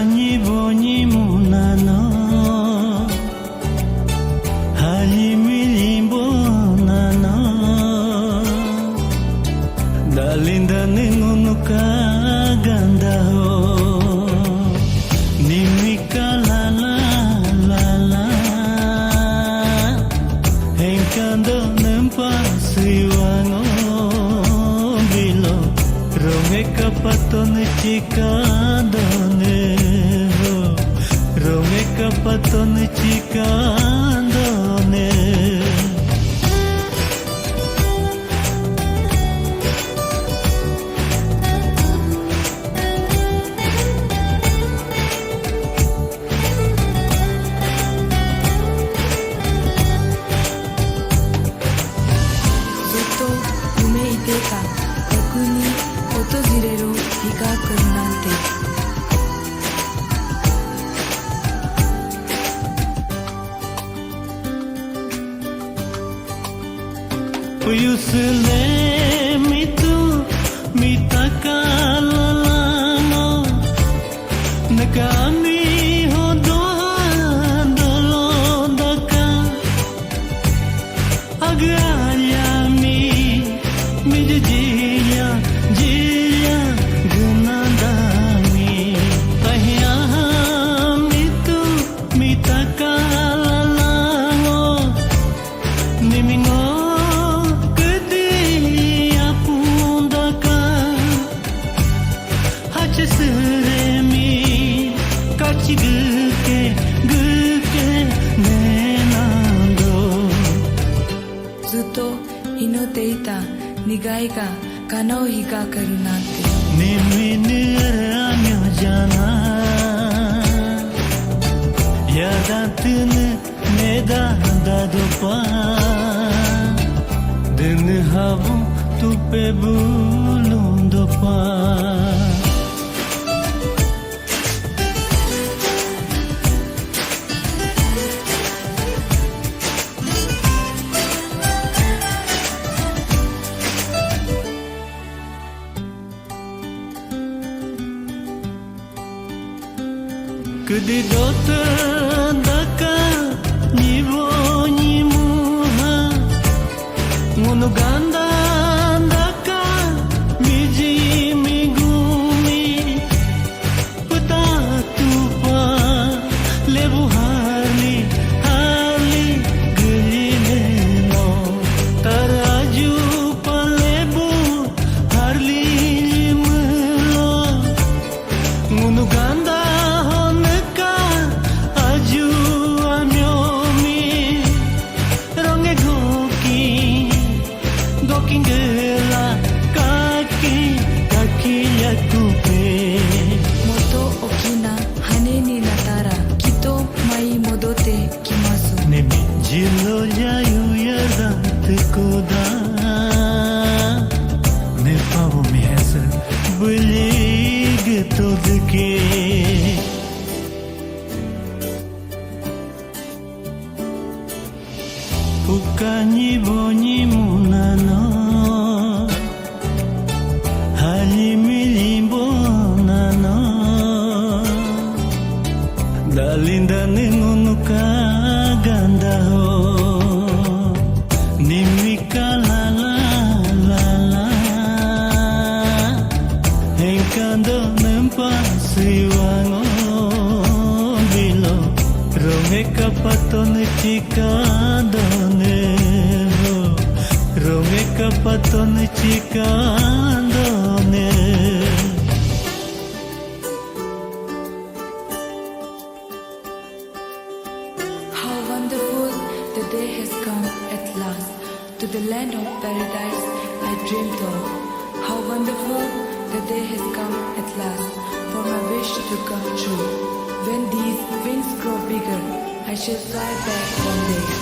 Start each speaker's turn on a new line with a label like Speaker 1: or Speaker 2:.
Speaker 1: Ukanyibonyi munano Halimilimbo-nano Dalinda ningono kagandaho Nimikalalala Engkando nempasiwango Bilo Romeka patone chikandone Romeka patone chikandone
Speaker 2: Zutto yume iteta boku ni otojireru日が来るなんて
Speaker 1: Uyusle mitu mitakalamo Nakami hodohan dolodaka Agayami mijujiya jiya gunandami Tahiyaham itu mitakalamo Nimingo Seremi kachi guke nenando
Speaker 2: Zutto inotte ita nigai ga kanao hi ga karu nante
Speaker 1: Nimini-ramyo jana Yadatını nedadadopa Din havu tupe bulundopa Kedi dota daka nivo nimuha Ngono ganda daka miji migumi Petatupa lebu hali gelileno Taraju palebu harli melo Ngono ganda
Speaker 2: Moto okina hane ni natara kito mai modote kimasu
Speaker 1: Nemi jilo jayu yadate koda Ne pavo mi hesa bulig todke Ukanyibonyi munano Halimilimbo-nano Dalinda ningono kagandaho Nimikalalala Engkando nempasiwango Bilo Romeka patone chikandone Romeka patone chikandone
Speaker 2: How wonderful the day has come at last to the land of paradise I dreamed of. How wonderful the day has come at last for my wish to come true. When these wings grow bigger, I shall fly back one day.